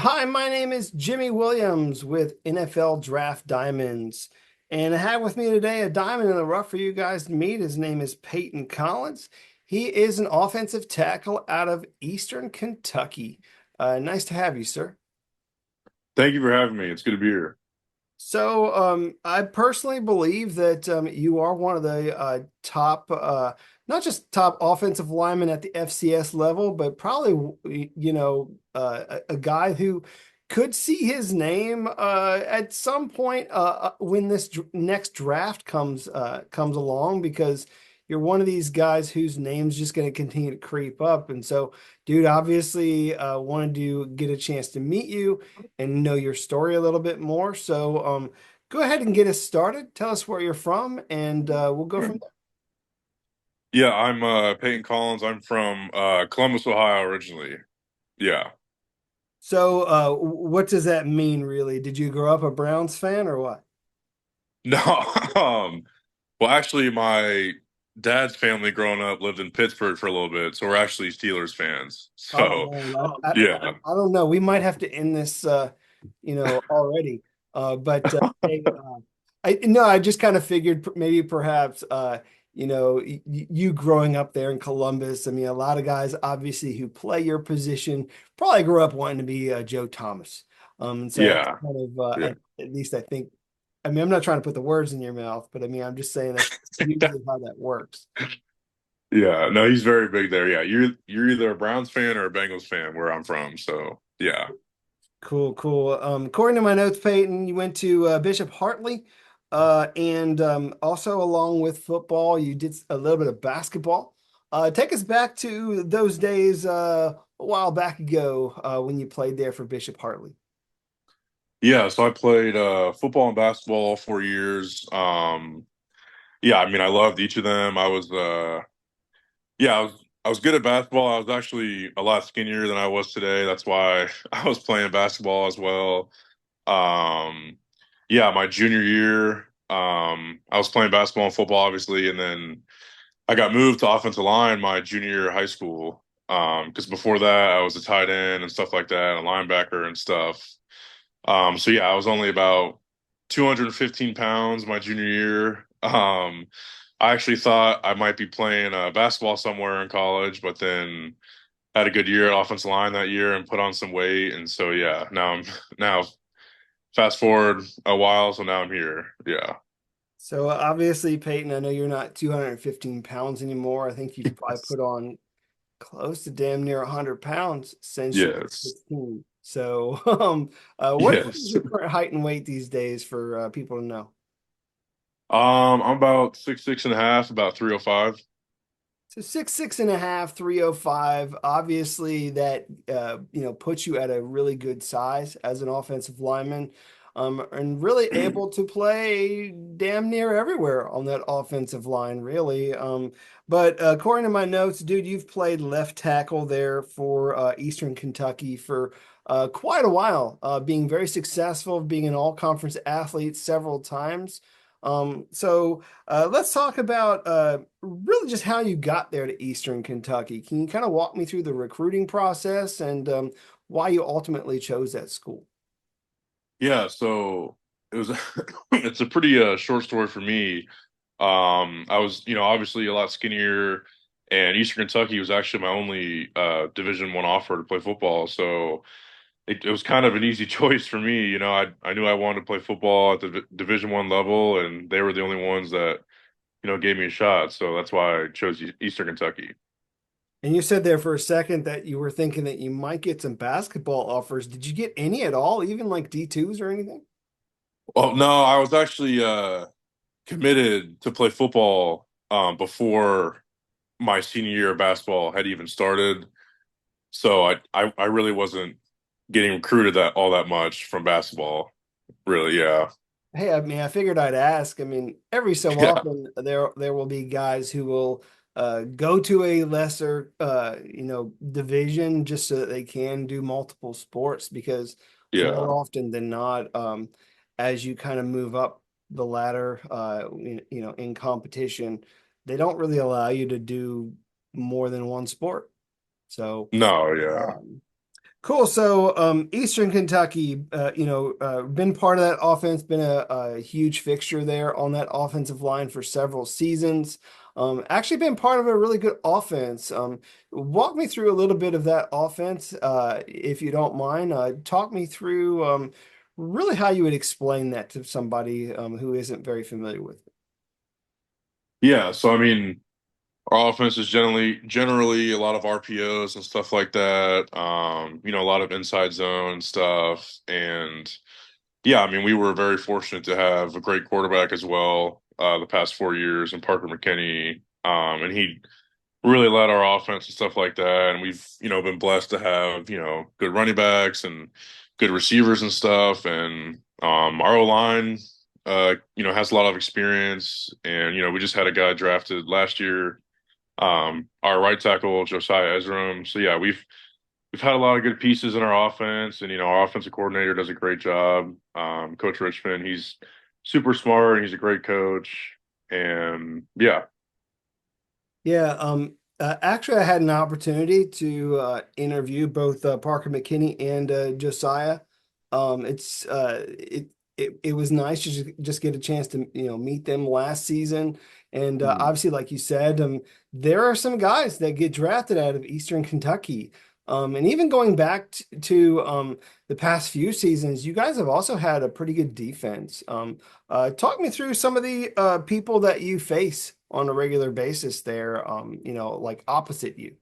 Hi, my name is Jimmy Williams with NFL Draft Diamonds. And I have with me today a diamond in the rough for you guys to meet. His name is Payton Collins. He is an offensive tackle out of Eastern Kentucky. Nice to have you, sir. Thank you for having me. It's good to be here. I personally believe that you are one of the top, not just top offensive linemen at the FCS level, but probably, a guy who could see his name at some point when this next draft comes along, because you're one of these guys whose name's just going to continue to creep up. And so, dude, obviously, wanted to get a chance to meet you and know your story a little bit more. Go ahead and get us started. Tell us where you're from, and we'll go Sure. from there. Yeah, I'm Payton Collins. I'm from Columbus, Ohio originally. Yeah. What does that mean, really? Did you grow up a Browns fan or what? No, well actually my dad's family growing up lived in Pittsburgh for a little bit, so we're actually Steelers fans. Oh So, man, yeah. I don't know. We might have to end this, already. But hey, I no, I just kind of figured maybe perhaps you growing up there in Columbus. I mean, a lot of guys obviously who play your position probably grew up wanting to be Joe Thomas. And so that's Yeah. kind of Yeah. at least I think. I mean, I'm not trying to put the words in your mouth, but I mean, I'm just saying that's usually how that works. Yeah. No, he's very big there. Yeah. You're either a Browns fan or a Bengals fan where I'm from. So, yeah. Cool, cool. According to my notes, Peyton, you went to Bishop Hartley, and also along with football, you did a little bit of basketball. Take us back to those days a while back ago when you played there for Bishop Hartley. Yeah, so I played football and basketball all 4 years. Yeah, I mean, I loved each of them. I was good at basketball. I was actually a lot skinnier than I was today. That's why I was playing basketball as well. Um, yeah, my junior year, I was playing basketball and football, obviously, and then I got moved to offensive line my junior year of high school. Because before that, I was a tight end and stuff like that, a linebacker and stuff. So yeah, I was only about 215 pounds my junior year. I actually thought I might be playing basketball somewhere in college, but then had a good year at offensive line that year and put on some weight. And so yeah, now fast forward a while, so now I'm here. Yeah. So obviously, Peyton, I know you're not 215 pounds anymore. I think you've probably Yes. put on close to damn near 100 pounds since you were Yes. 16. So, what is Yes. your current height and weight these days for people to know? I'm about 6'6" and a half, about 305. So 6'6.5", 305. Obviously, that puts you at a really good size as an offensive lineman, and really able to play damn near everywhere on that offensive line, really. But according to my notes, dude, you've played left tackle there for Eastern Kentucky for quite a while, being very successful, being an all-conference athlete several times. Let's talk about really just how you got there to Eastern Kentucky. Can you kind of walk me through the recruiting process and why you ultimately chose that school? Yeah, so it was it's a pretty short story for me. I was, obviously a lot skinnier, and Eastern Kentucky was actually my only Division I offer to play football. So it was kind of an easy choice for me. I knew I wanted to play football at the Division I level, and they were the only ones that, gave me a shot. So that's why I chose Eastern Kentucky. And you said there for a second that you were thinking that you might get some basketball offers. Did you get any at all, even like D2s or anything? Well, no, I was actually committed to play football before my senior year of basketball had even started. So I really wasn't getting recruited that all that much from basketball. Really, yeah. Hey, I mean, I figured I'd ask. I mean, every so Yeah. often there will be guys who will go to a lesser division just so that they can do multiple sports because more Yeah. often than not, as you kind of move up the ladder, in competition, they don't really allow you to do more than one sport. So, No, yeah. um, Cool. So, Eastern Kentucky, been part of that offense, been a huge fixture there on that offensive line for several seasons. Actually been part of a really good offense. Walk me through a little bit of that offense, if you don't mind. Talk me through, really how you would explain that to somebody, who isn't very familiar with it. Yeah, so I mean, our offense is generally a lot of RPOs and stuff like that. A lot of inside zone stuff. And yeah, I mean, we were very fortunate to have a great quarterback as well, the past 4 years, and Parker McKinney. And he really led our offense and stuff like that. And we've, been blessed to have, good running backs and good receivers and stuff. And our O line, has a lot of experience. And, we just had a guy drafted last year, our right tackle, Josiah Ezram. So yeah, we've had a lot of good pieces in our offense, and our offensive coordinator does a great job. Coach Richmond, he's super smart and he's a great coach. And yeah. Yeah, actually, I had an opportunity to interview both Parker McKinney and Josiah. It's it was nice to just get a chance to meet them last season, and obviously, like you said, there are some guys that get drafted out of Eastern Kentucky, and even going back to the past few seasons, you guys have also had a pretty good defense. Talk me through some of the people that you face on a regular basis there, like opposite you.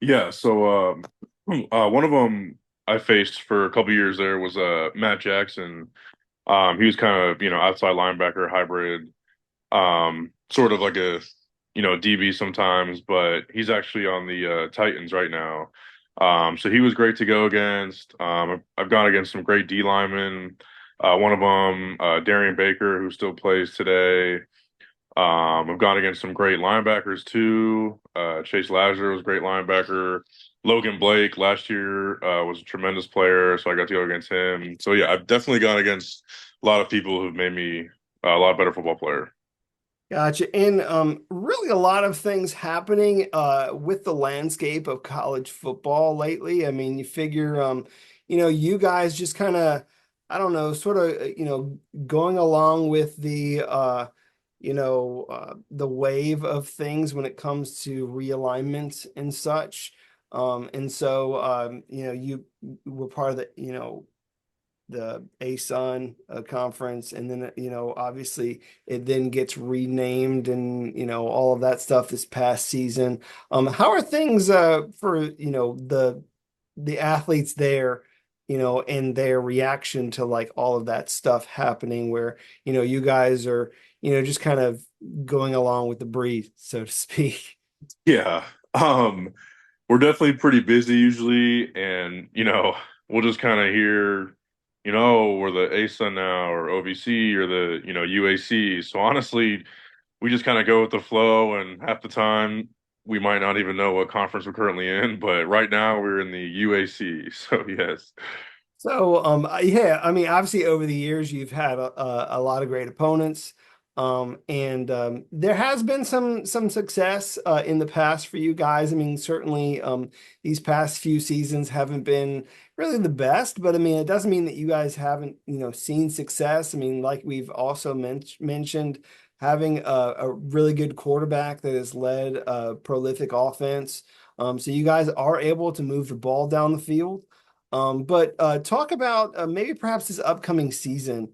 Yeah, so one of them I faced for a couple years there was Matt Jackson. He was kind of, outside linebacker hybrid, sort of like a, DB sometimes, but he's actually on the Titans right now. So he was great to go against. I've gone against some great D linemen. One of them, Darian Baker, who still plays today. I've gone against some great linebackers too. Chase Lazar was a great linebacker. Logan Blake last year was a tremendous player, so I got to go against him. So yeah, I've definitely gone against a lot of people who've made me a lot better football player. Gotcha. And really a lot of things happening with the landscape of college football lately. I mean, you figure you guys just kind of, I don't know, sort of, going along with the wave of things when it comes to realignment and such. And so you were part of the ASUN conference, and then obviously it then gets renamed, and all of that stuff this past season. How are things for the athletes there, and their reaction to like all of that stuff happening, where you guys are just kind of going along with the breed, so to speak. Yeah. We're definitely pretty busy usually, and we'll just kind of hear, we're the ASUN now or OVC or the, UAC. So honestly, we just kind of go with the flow, and half the time we might not even know what conference we're currently in, but right now we're in the UAC. So yes. So, yeah, I mean, obviously over the years you've had a lot of great opponents, and there has been some success in the past for you guys. I mean, certainly these past few seasons haven't been really the best, but I mean, it doesn't mean that you guys haven't seen success. I mean, like we've also mentioned, having a really good quarterback that has led a prolific offense. So you guys are able to move the ball down the field. But talk about maybe perhaps this upcoming season,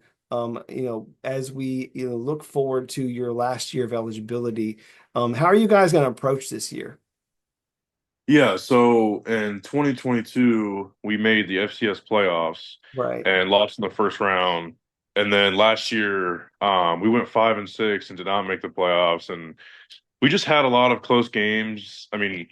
as we look forward to your last year of eligibility. How are you guys going to approach this year? Yeah, so in 2022, we made the FCS playoffs Right. and lost in the first round. And then last year, we went 5-6 and did not make the playoffs. And we just had a lot of close games. I mean,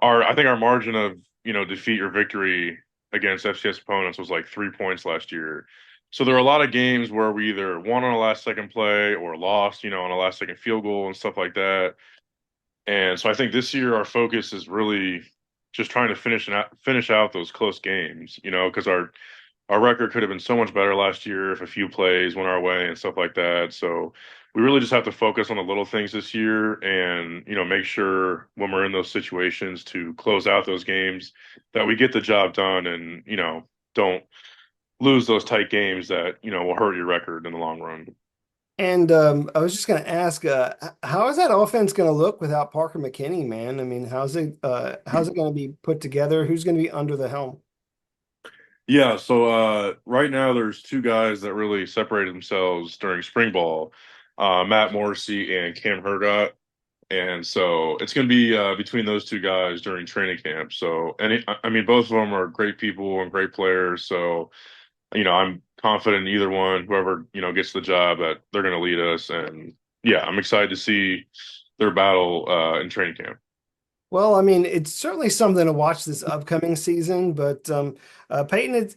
I think our margin of, defeat or victory against FCS opponents was like 3 points last year. So there were a lot of games where we either won on a last second play or lost, on a last second field goal and stuff like that. And so I think this year our focus is really just trying to finish out those close games, because our record could have been so much better last year if a few plays went our way and stuff like that. So we really just have to focus on the little things this year and, make sure when we're in those situations to close out those games that we get the job done and, don't lose those tight games that, will hurt your record in the long run. And I was just going to ask, how is that offense going to look without Parker McKinney, man? I mean, how's it going to be put together? Who's going to be under the helm? Yeah, so right now there's two guys that really separated themselves during spring ball, Matt Morrissey and Cam Hergott. And so it's going to be between those two guys during training camp. So, I mean, both of them are great people and great players. So, I'm confident in either one, whoever, gets the job, that they're going to lead us. And yeah, I'm excited to see their battle in training camp. Well, I mean, it's certainly something to watch this upcoming season, but Peyton,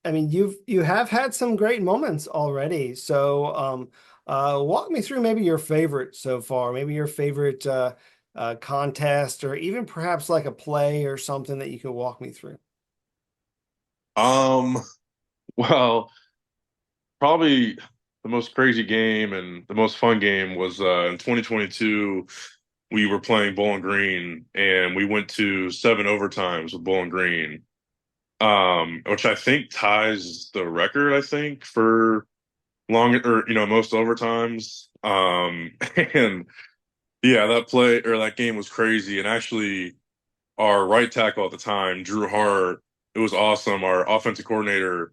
I mean, you have had some great moments already. So, walk me through maybe your favorite so far, maybe your favorite contest, or even perhaps like a play or something that you can walk me through. Um, well, probably the most crazy game and the most fun game was in 2022. We were playing Bowling Green and we went to seven overtimes with Bowling Green, which I think ties the record, I think, for long or most overtimes. And yeah, that play or that game was crazy. And actually, our right tackle at the time, Drew Hart, it was awesome. Our offensive coordinator,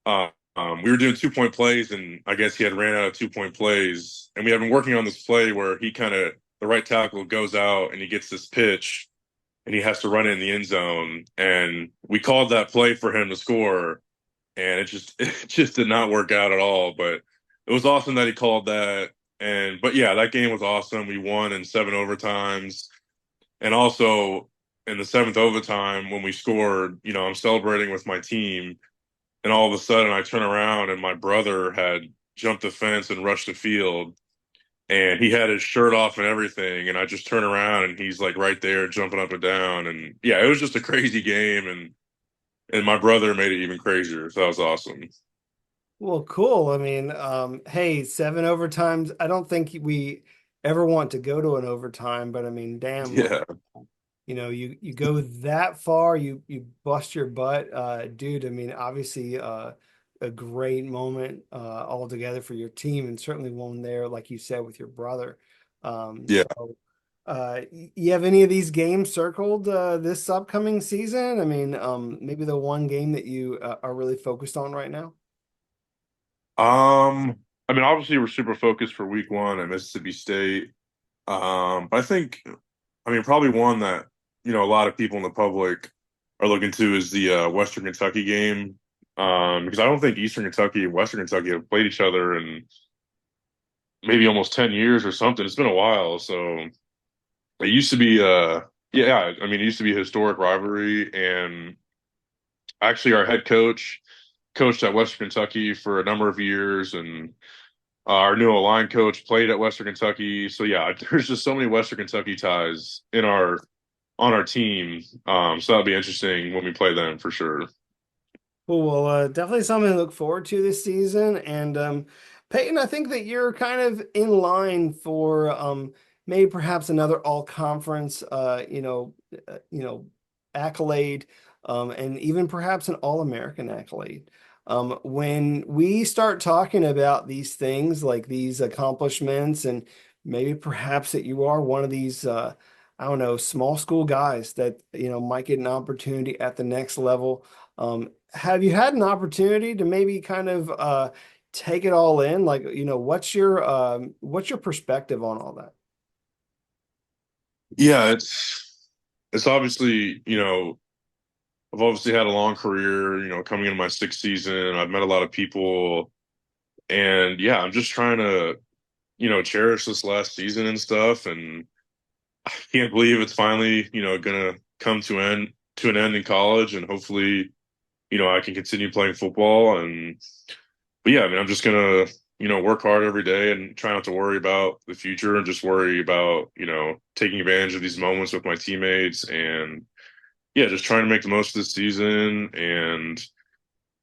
we were doing 2 point plays, and I guess he had ran out of 2 point plays. And we had been working on this play where the right tackle goes out and he gets this pitch and he has to run it in the end zone. And we called that play for him to score, and it just did not work out at all. But it was awesome that he called that. But yeah, that game was awesome. We won in seven overtimes, and also in the seventh overtime when we scored, I'm celebrating with my team, and all of a sudden I turn around and my brother had jumped the fence and rushed the field, and he had his shirt off and everything, and I just turn around and he's like right there jumping up and down, and yeah, it was just a crazy game, and my brother made it even crazier. So that was awesome. Well, cool. I mean, hey, seven overtimes. I don't think we ever want to go to an overtime, but I mean, damn, like, Yeah. you go that far, you bust your butt, dude. I mean, obviously, a great moment all together for your team, and certainly one there, like you said, with your brother. Yeah. So, you have any of these games circled this upcoming season? I mean, maybe the one game that you are really focused on right now. I mean, obviously we're super focused for week one at Mississippi State. But I think, I mean, probably one that, a lot of people in the public are looking to is the Western Kentucky game. Because I don't think Eastern Kentucky and Western Kentucky have played each other in maybe almost 10 years or something. It's been a while. So it used to be, yeah, I mean, it used to be a historic rivalry. And actually, our head coach coached at Western Kentucky for a number of years. And our new line coach played at Western Kentucky. So yeah, there's just so many Western Kentucky ties in our on our team. So that'll be interesting when we play them for sure. Cool. Well, definitely something to look forward to this season. And Peyton, I think that you're kind of in line for maybe perhaps another all conference, accolade, and even perhaps an all American accolade. When we start talking about these things like these accomplishments, and maybe perhaps that you are one of these, I don't know, small school guys that might get an opportunity at the next level. Have you had an opportunity to maybe kind of take it all in? Like, what's your perspective on all that? Yeah, it's obviously, I've obviously had a long career, coming into my sixth season. I've met a lot of people, and yeah, I'm just trying to, cherish this last season and stuff. And I can't believe it's finally, gonna come to an end in college, and hopefully, I can continue playing football. And but yeah, I mean, I'm just gonna, work hard every day and try not to worry about the future and just worry about, taking advantage of these moments with my teammates and yeah, just trying to make the most of this season and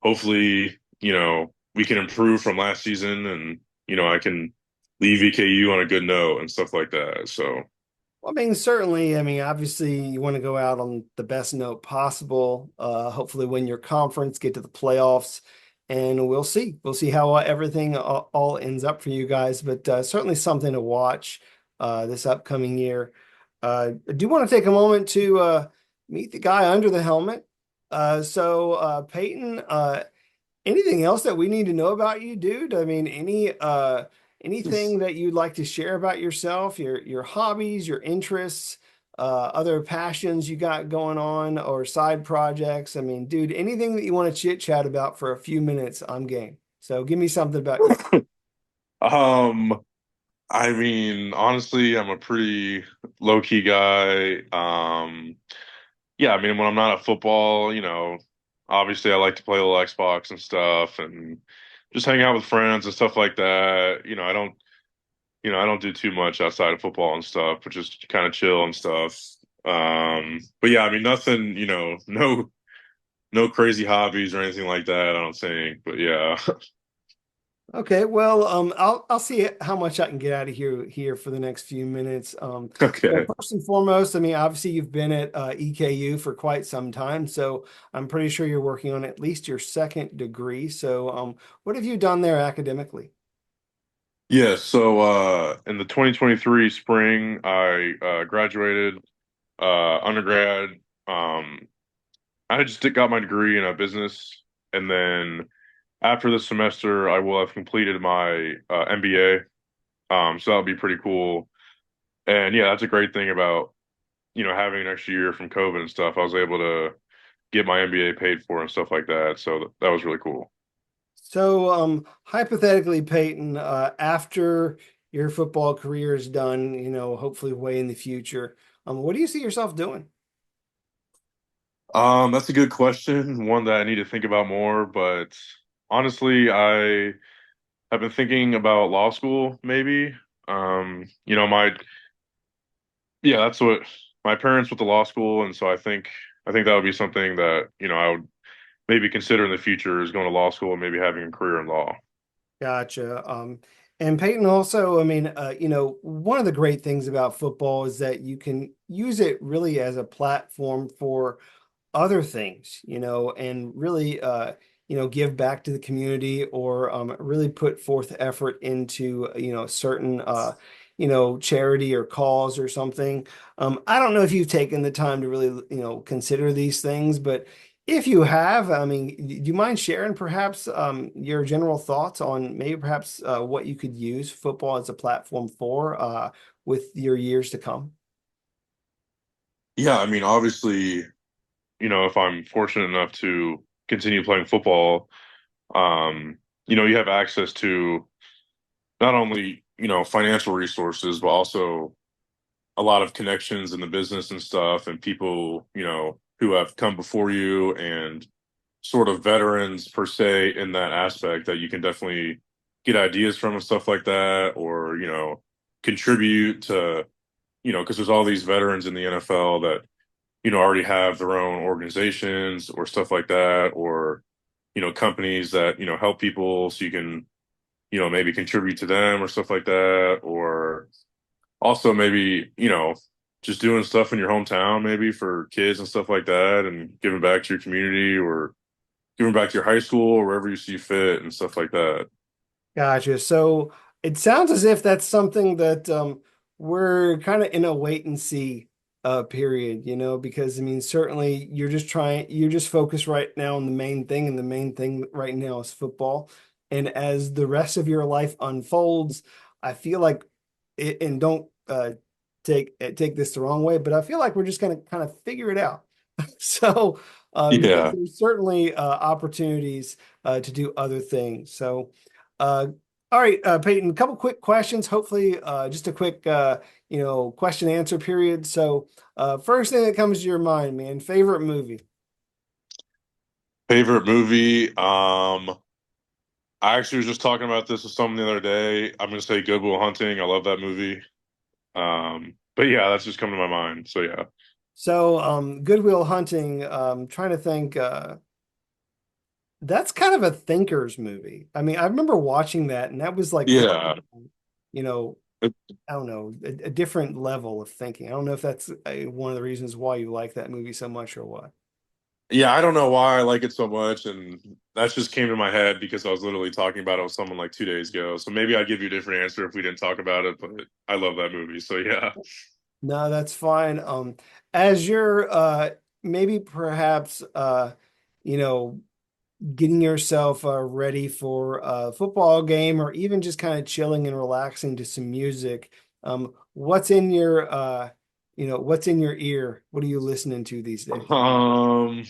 hopefully, we can improve from last season and, I can leave EKU on a good note and stuff like that. So Well, I mean, certainly, I mean, obviously you want to go out on the best note possible. Hopefully win your conference, get to the playoffs, and we'll see. We'll see how everything all ends up for you guys, but certainly something to watch this upcoming year. I do want to take a moment to meet the guy under the helmet. Payton, anything else that we need to know about you, dude? I mean, anything that you'd like to share about yourself, your hobbies, your interests, other passions you got going on or side projects? I mean, dude, anything that you want to chit chat about for a few minutes, I'm game. So give me something about you. um I mean, honestly, I'm a pretty low key guy. Yeah, I mean, when I'm not at football, obviously I like to play a little Xbox and stuff and just hang out with friends and stuff like that. I don't do too much outside of football and stuff, but just kind of chill and stuff. But yeah, I mean, nothing, no crazy hobbies or anything like that, I don't think. But yeah. Okay, well, I'll see how much I can get out of here for the next few minutes. Well, Okay. first and foremost, I mean, obviously you've been at EKU for quite some time, so I'm pretty sure you're working on at least your second degree. So, what have you done there academically? Yeah, so in the 2023 spring, I graduated undergrad. Um, I just got my degree in a business, and then after this semester, I will have completed my MBA. So that'll be pretty cool. And yeah, that's a great thing about, having an extra year from COVID and stuff. I was able to get my MBA paid for and stuff like that. So that was really cool. So, hypothetically, Peyton, after your football career is done, hopefully way in the future, what do you see yourself doing? That's a good question, one that I need to think about more, but honestly, I have been thinking about law school, maybe. My yeah, that's what my parents went to law school, and so I think that would be something that, I would maybe consider in the future is going to law school and maybe having a career in law. Gotcha. And Peyton also, I mean, one of the great things about football is that you can use it really as a platform for other things, and really, give back to the community or really put forth effort into, certain, charity or cause or something. I don't know if you've taken the time to really, consider these things, but if you have, I mean, do you mind sharing perhaps your general thoughts on maybe perhaps what you could use football as a platform for with your years to come? Yeah, I mean, obviously, if I'm fortunate enough to continue playing football, you have access to not only, financial resources, but also a lot of connections in the business and stuff and people, who have come before you and sort of veterans per se in that aspect that you can definitely get ideas from and stuff like that or, contribute to, because there's all these veterans in the NFL that, already have their own organizations or stuff like that or, companies that, help people so you can, maybe contribute to them or stuff like that or also maybe, just doing stuff in your hometown, maybe for kids and stuff like that, and giving back to your community or giving back to your high school or wherever you see fit and stuff like that. Gotcha. So it sounds as if that's something that we're kind of in a wait and see period, because I mean, certainly you're just focused right now on the main thing, and the main thing right now is football. And as the rest of your life unfolds, I feel like and don't take this the wrong way, but I feel like we're just gonna kind of figure it out. So Yeah. there's certainly opportunities to do other things. So uh, all right, Peyton, a couple quick questions. Hopefully, just a quick question answer period. So first thing that comes to your mind, man, favorite movie. Favorite movie? I actually was just talking about this with someone the other day. I'm gonna say Good Will Hunting. I love that movie. But yeah, that's just coming to my mind. So yeah. So Good Will Hunting. Trying to think. That's kind of a thinker's movie. I mean, I remember watching that, and that was like really Yeah. you know, I don't know, a different level of thinking. I don't know if that's one of the reasons why you like that movie so much or what. Yeah, I don't know why I like it so much, and that just came to my head because I was literally talking about it with someone like 2 days ago. So maybe I'd give you a different answer if we didn't talk about it, but I love that movie. So yeah. No, that's fine. As you're maybe perhaps you know, getting yourself ready for a football game or even just kind of chilling and relaxing to some music, what's in your what's in your ear? What are you listening to these days? Um,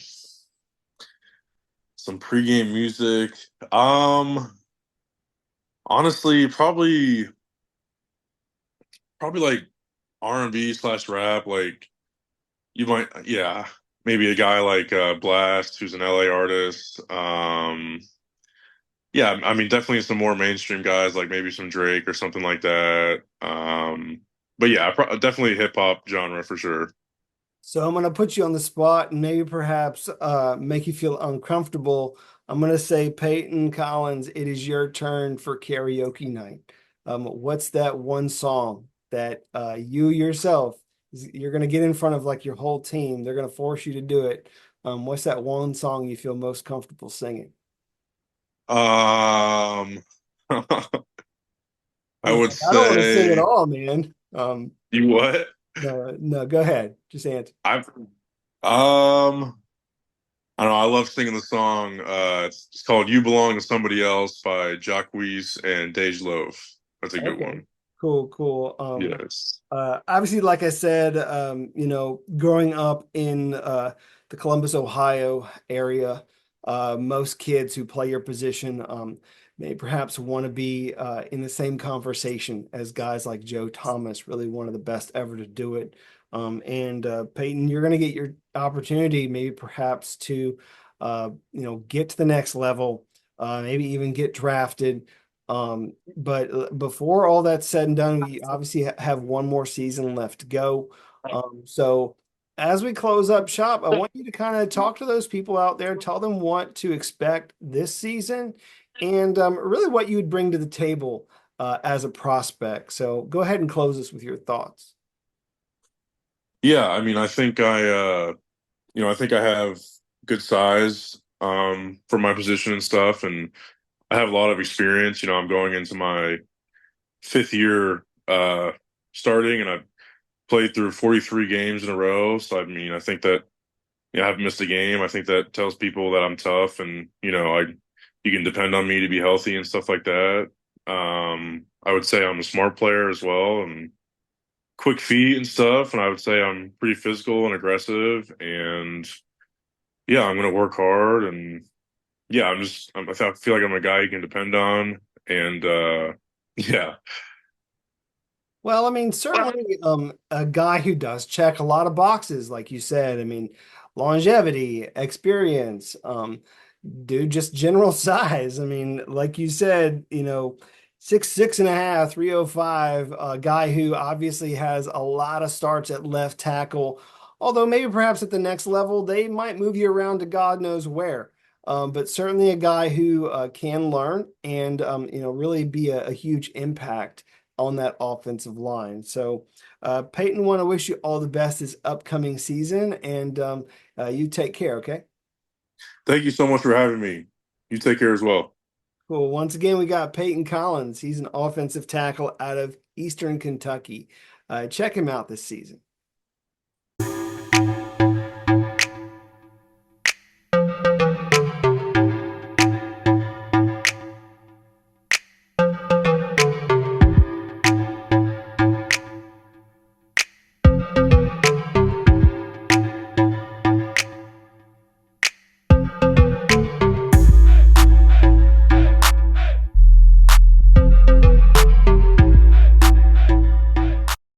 some pregame music. Um, Honestly, probably like R&B slash rap. Like you might, yeah, maybe a guy like Blast, who's an LA artist. Yeah, I mean, definitely some more mainstream guys, like maybe some Drake or something like that. But yeah, definitely hip hop genre for sure. So I'm going to put you on the spot and maybe perhaps make you feel uncomfortable. I'm going to say, Payton Collins, it is your turn for karaoke night. What's that one song that you yourself, you're going to get in front of like your whole team. They're going to force you to do it. What's that one song you feel most comfortable singing? Um, I He's would like, I don't want to sing at say all, man. you what? No, no, go ahead. Just answer. I've I don't know. I love singing the song. It's called "You Belong to Somebody Else" by Jacquees and Dej Loaf. That's a good Okay, one. cool, cool. Yes. Obviously, like I said, growing up in the Columbus, Ohio area, most kids who play your position may perhaps want to be in the same conversation as guys like Joe Thomas, really one of the best ever to do it. And Peyton, you're going to get your opportunity, maybe perhaps to, get to the next level, maybe even get drafted. But before all that's said and done, we obviously have one more season left to go. So as we close up shop, I want you to kind of talk to those people out there, tell them what to expect this season, and really what you would bring to the table as a prospect. So go ahead and close us with your thoughts. Yeah, I mean, I think I have good size for my position and stuff, and I have a lot of experience. I'm going into my fifth year starting, and I've played through 43 games in a row. So I mean, I think that I haven't missed a game. I think that tells people that I'm tough, and you can depend on me to be healthy and stuff like that. I would say I'm a smart player as well, and quick feet and stuff. And I would say I'm pretty physical and aggressive, and yeah, I'm going to work hard. And yeah, I feel like I'm a guy you can depend on. And yeah. Well, I mean, certainly a guy who does check a lot of boxes, like you said. I mean, longevity, experience, dude, just general size. I mean, like you said, 6'6.5", 305, a guy who obviously has a lot of starts at left tackle. Although maybe perhaps at the next level, they might move you around to God knows where. But certainly a guy who can learn and really be a huge impact on that offensive line. So, Peyton, want to wish you all the best this upcoming season, and you take care, okay? Thank you so much for having me. You take care as well. Cool. Once again, we got Peyton Collins. He's an offensive tackle out of Eastern Kentucky. Check him out this season.